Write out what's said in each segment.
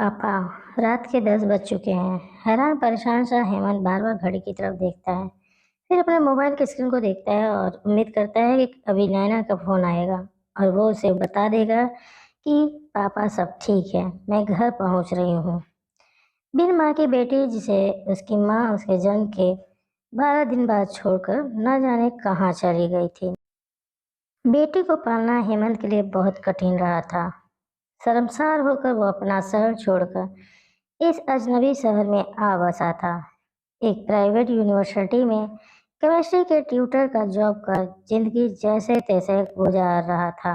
पापा, रात के 10 बज चुके हैं। हैरान परेशान सा हेमंत बार बार घड़ी की तरफ देखता है, फिर अपने मोबाइल की स्क्रीन को देखता है और उम्मीद करता है कि अभी नैना का फोन आएगा और वो उसे बता देगा कि पापा सब ठीक है, मैं घर पहुंच रही हूँ। बिन माँ की बेटी जिसे उसकी माँ उसके जन्म के 12 दिन बाद छोड़कर न जाने कहाँ चली गई थी। बेटी को पालना हेमंत के लिए बहुत कठिन रहा था। शर्मसार होकर वो अपना शहर छोड़कर इस अजनबी शहर में आ बसा था। एक प्राइवेट यूनिवर्सिटी में केमिस्ट्री के ट्यूटर का जॉब कर जिंदगी जैसे तैसे गुजार रहा था।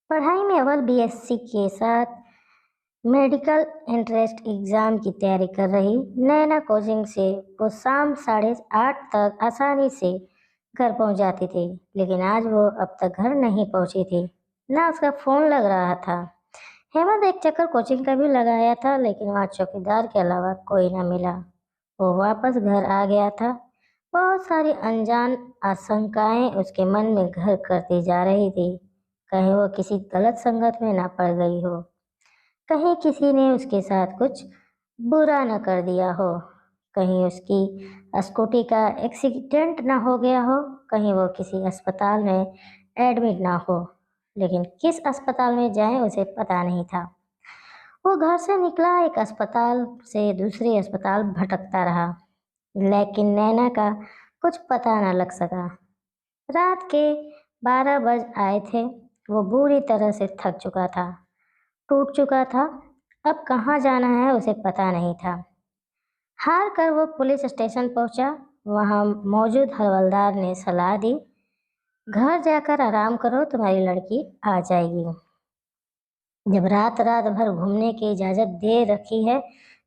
पढ़ाई में अव्वल बीएससी के साथ मेडिकल एंट्रेंस एग्जाम की तैयारी कर रही नैना कोचिंग से वो शाम 8:30 तक आसानी से घर पहुंच जाती थी, लेकिन आज वो अब तक घर नहीं पहुंची थी, ना उसका फोन लग रहा था। हेमंत एक चक्कर कोचिंग का भी लगाया था, लेकिन वहाँ चौकीदार के अलावा कोई न मिला। वो वापस घर आ गया था। बहुत सारी अनजान आशंकाएं उसके मन में घर करती जा रही थी। कहीं वो किसी गलत संगत में ना पड़ गई हो, कहीं किसी ने उसके साथ कुछ बुरा न कर दिया हो, कहीं उसकी स्कूटी का एक्सीडेंट ना हो गया हो, कहीं वो किसी अस्पताल में एडमिट ना हो। लेकिन किस अस्पताल में जाए उसे पता नहीं था। वो घर से निकला, एक अस्पताल से दूसरे अस्पताल भटकता रहा, लेकिन नैना का कुछ पता न लग सका। रात के 12 बज आए थे। वो बुरी तरह से थक चुका था, टूट चुका था। अब कहाँ जाना है उसे पता नहीं था। हार कर वो पुलिस स्टेशन पहुंचा। वहां मौजूद हवलदार ने सलाह दी, घर जाकर आराम करो, तुम्हारी लड़की आ जाएगी। जब रात रात भर घूमने की इजाजत दे रखी है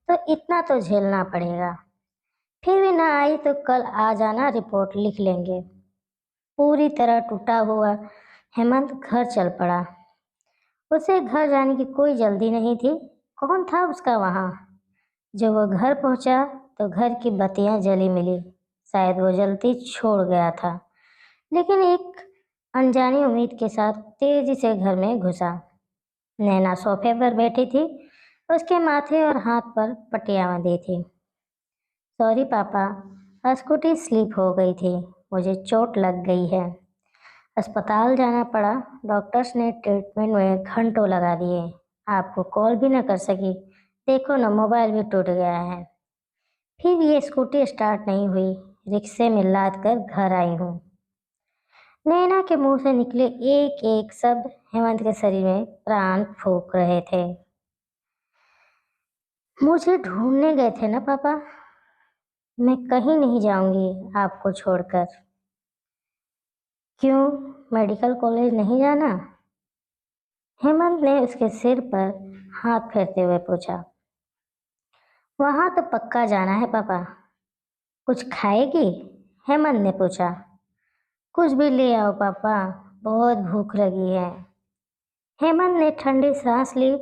तो इतना तो झेलना पड़ेगा। फिर भी ना आई तो कल आ जाना, रिपोर्ट लिख लेंगे। पूरी तरह टूटा हुआ हेमंत घर चल पड़ा। उसे घर जाने की कोई जल्दी नहीं थी। कौन था उसका वहाँ? जब वो घर पहुंचा तो घर की बत्तियां जली मिली। शायद वो जल्दी छोड़ गया था, लेकिन एक अनजानी उम्मीद के साथ तेजी से घर में घुसा। नैना सोफे पर बैठी थी, उसके माथे और हाथ पर पट्टियां बंधी थी। सॉरी पापा, स्कूटी स्लिप हो गई थी, मुझे चोट लग गई है। अस्पताल जाना पड़ा, डॉक्टर्स ने ट्रीटमेंट में घंटों लगा दिए, आपको कॉल भी न कर सकी। देखो ना, मोबाइल भी टूट गया है। फिर ये स्कूटी स्टार्ट नहीं हुई, रिक्शे में लाद कर घर आई हूँ। नैना के मुंह से निकले एक एक शब्द हेमंत के शरीर में प्राण फूंक रहे थे। मुझे ढूंढने गए थे ना पापा, मैं कहीं नहीं जाऊंगी आपको छोड़कर। क्यों, मेडिकल कॉलेज नहीं जाना? हेमंत ने उसके सिर पर हाथ फेरते हुए पूछा। वहां तो पक्का जाना है पापा। कुछ खाएगी? हेमंत ने पूछा। कुछ भी ले आओ पापा, बहुत भूख लगी है। हेमंत ने ठंडी सांस ली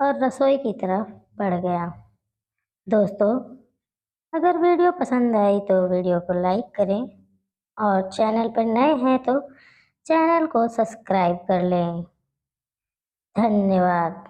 और रसोई की तरफ बढ़ गया। दोस्तों, अगर वीडियो पसंद आई तो वीडियो को लाइक करें और चैनल पर नए हैं तो चैनल को सब्सक्राइब कर लें। धन्यवाद।